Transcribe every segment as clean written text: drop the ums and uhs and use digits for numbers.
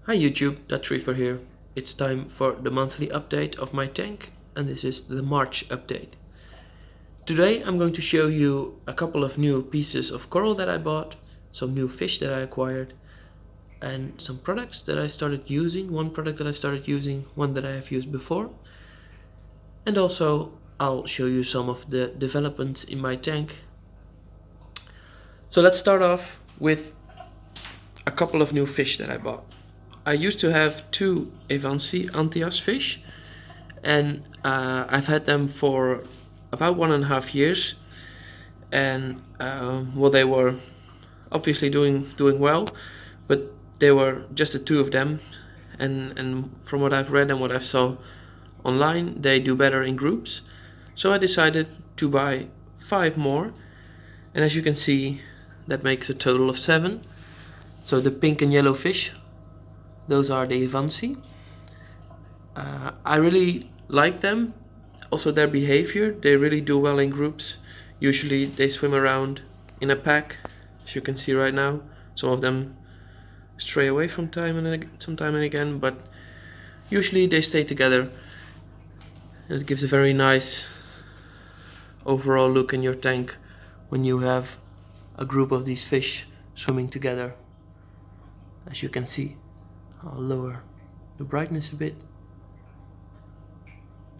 Hi YouTube, Red Sea Reefer here. It's time for the monthly update of my tank, and this is the March update. Today I'm going to show you a couple of new pieces of coral that I bought, some new fish that I acquired, and some products that I started using, one product that I started using, one that I have used before. And also I'll show you some of the developments in my tank. So let's start off with a couple of new fish that I bought. I used to have two Evansi Antias fish, and I've had them for about 1.5 years, and well, they were obviously doing well, but there were just the two of them, and from what I've read and what I saw online, they do better in groups. So I decided to buy 5 more, and as you can see, that makes a total of 7. So the pink and yellow fish, those are the Evansi. I really like them. Also their behavior, they really do well in groups. Usually they swim around in a pack, as you can see right now. Some of them stray away from time and again, but usually they stay together. And it gives a very nice overall look in your tank when you have a group of these fish swimming together. As you can see, I'll lower the brightness a bit.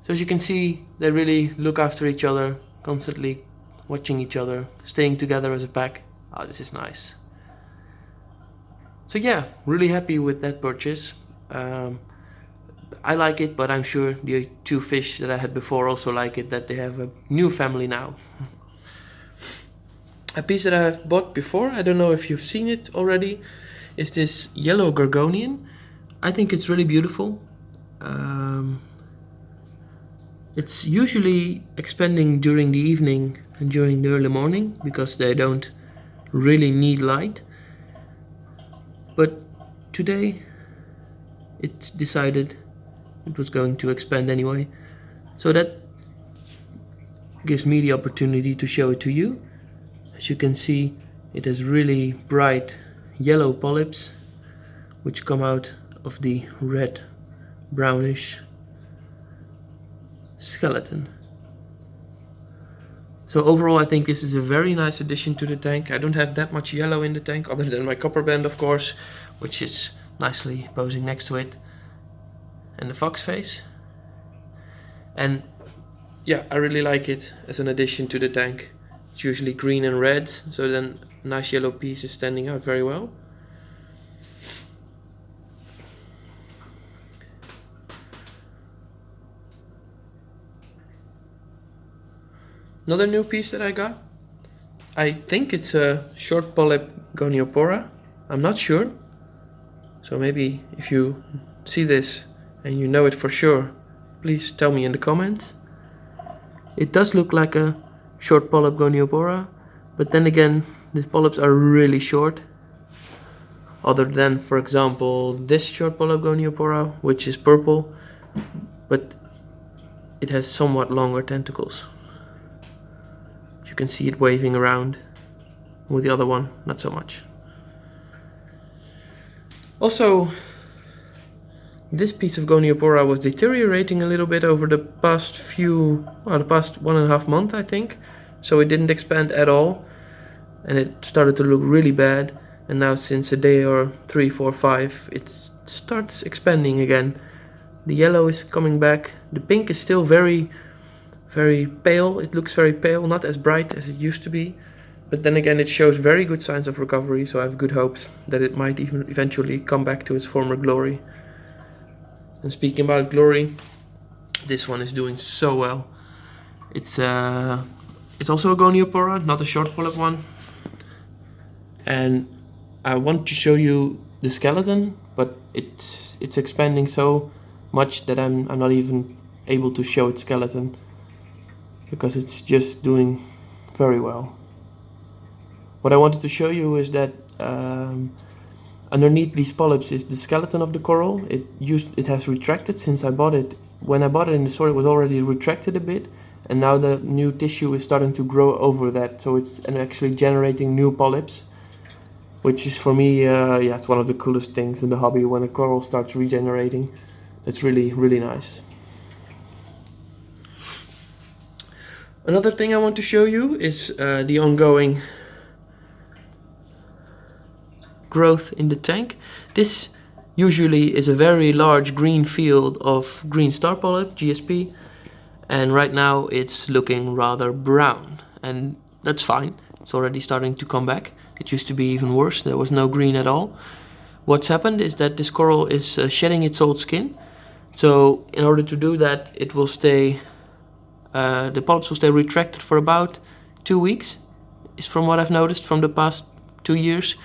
So as you can see, they really look after each other, constantly watching each other, staying together as a pack. Oh, this is nice. So yeah, really happy with that purchase. I like it, but I'm sure the 2 fish that I had before also like it, that they have a new family now. A piece that I have bought before, I don't know if you've seen it already, is this yellow gorgonian. I think it's really beautiful. It's usually expanding during the evening and during the early morning because they don't really need light. But today it's decided it was going to expand anyway. So that gives me the opportunity to show it to you. As you can see, it has really bright yellow polyps which come out of the red brownish skeleton. So overall I think this is a very nice addition to the tank. I don't have that much yellow in the tank other than my copper band, of course, which is nicely posing next to it, and the fox face. And yeah, I really like it as an addition to the tank. It's usually green and red, so then a nice yellow piece is standing out very well. Another new piece that I got, I think it's a short polyp goniopora. I'm not sure. So maybe if you see this and you know it for sure, please tell me in the comments. It does look like a short polyp goniopora, but then again, the polyps are really short. Other than, for example, this short polyp goniopora, which is purple, but it has somewhat longer tentacles. You can see it waving around. With the other one, not so much. Also, this piece of goniopora was deteriorating a little bit over the past 1.5 months, I think. So it didn't expand at all, and it started to look really bad. And now since a day or 3, 4, 5, it starts expanding again. The yellow is coming back. The pink is still very pale. It looks very pale, not as bright as it used to be, but then again it shows very good signs of recovery, so I have good hopes that it might even eventually come back to its former glory. And speaking about glory, this one is doing so well. It's also a goniopora, not a short polyp one, and I want to show you the skeleton, but it's expanding so much that I'm not even able to show its skeleton, because it's just doing very well. What I wanted to show you is that underneath these polyps is the skeleton of the coral. It has retracted since I bought it. When I bought it in the store, it was already retracted a bit, and now the new tissue is starting to grow over that, so it's actually generating new polyps. which is for me, yeah, it's one of the coolest things in the hobby when a coral starts regenerating. It's really, really nice. Another thing I want to show you is the ongoing growth in the tank. This usually is a very large green field of green star polyp, GSP, and right now it's looking rather brown, and that's fine. It's already starting to come back. It used to be even worse, there was no green at all. What's happened is that this coral is shedding its old skin, so in order to do that it will stay, the polyps will stay retracted for about 2 weeks, is from what I've noticed from the past 2 years.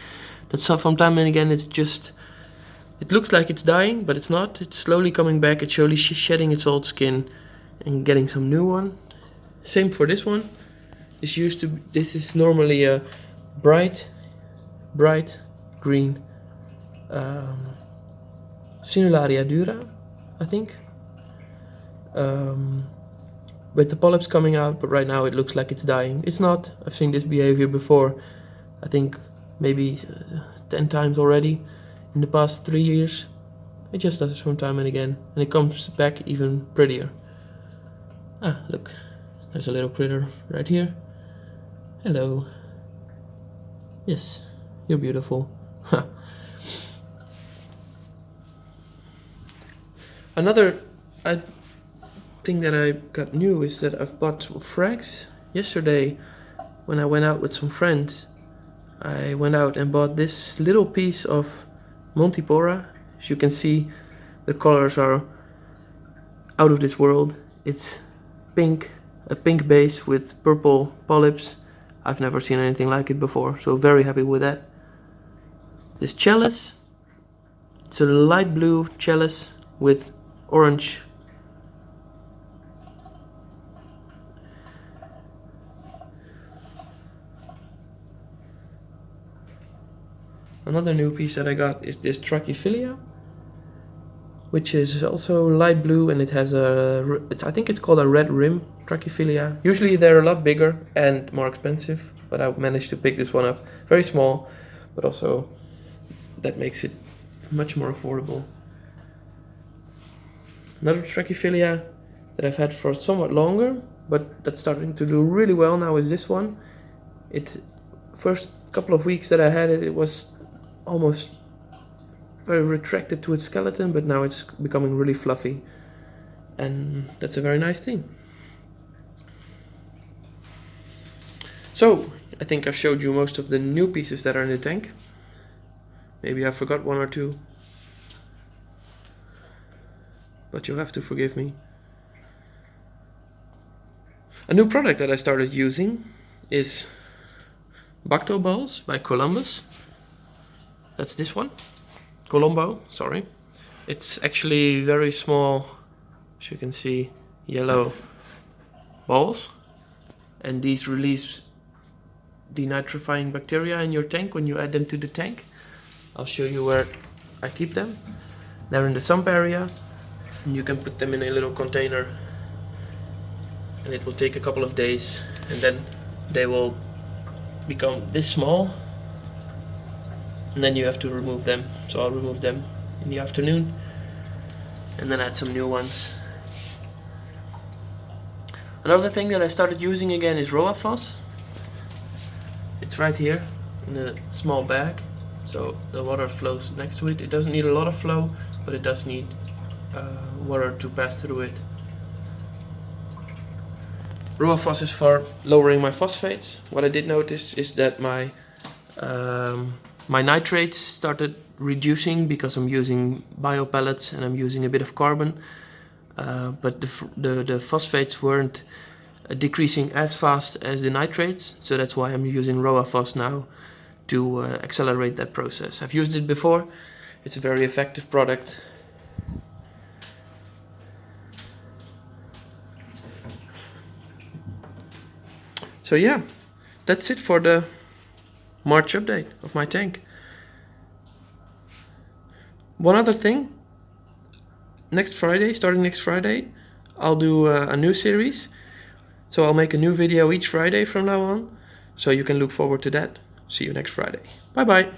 That's from time and again it looks like it's dying, but it's not. It's slowly coming back, it's slowly shedding its old skin and getting some new one. Same for this one. This is normally a bright green Sinularia dura, I think, with the polyps coming out, but right now it looks like it's dying. It's not. I've seen this behavior before, I think maybe 10 times already in the past 3 years. It just does it from time and again, and it comes back even prettier. Ah, look, there's a little critter right here. Hello. Yes, you're beautiful. Another thing that I got new is that I've bought some frags. Yesterday, when I went out with some friends, I went out and bought this little piece of Montipora. As you can see, the colors are out of this world. It's pink, a pink base with purple polyps. I've never seen anything like it before, so very happy with that. This chalice, it's a light blue chalice with orange . Another new piece that I got is this Trachyphilia, which is also light blue, and it has I think it's called a red rim Trachyphilia. Usually they're a lot bigger and more expensive, but I managed to pick this one up. Very small, but also that makes it much more affordable. Another Trachyphilia that I've had for somewhat longer, but that's starting to do really well now, is this one. First couple of weeks that I had it, it was almost very retracted to its skeleton, but now it's becoming really fluffy, and that's a very nice thing. So I think I've showed you most of the new pieces that are in the tank. Maybe I forgot one or two, but you'll have to forgive me. A new product that I started using is Bacto balls by Columbus. That's this one, Colombo, sorry. It's actually very small, as you can see, yellow balls, and these release denitrifying bacteria in your tank when you add them to the tank. I'll show you where I keep them. They're in the sump area, and you can put them in a little container, and it will take a couple of days, and then they will become this small, and then you have to remove them. So I'll remove them in the afternoon and then add some new ones. Another thing that I started using again is Roaphos. It's right here in a small bag, so the water flows next to it. It doesn't need a lot of flow, but it does need water to pass through it. Roaphos is for lowering my phosphates. What I did notice is that my nitrates started reducing because I'm using bio pellets and I'm using a bit of carbon, but the phosphates weren't decreasing as fast as the nitrates, so that's why I'm using Roaphos now to accelerate that process. I've used it before, it's a very effective product. So yeah, that's it for the March update of my tank. One other thing, starting next Friday, I'll do a new series. So I'll make a new video each Friday from now on, so you can look forward to that. See you next Friday. Bye bye.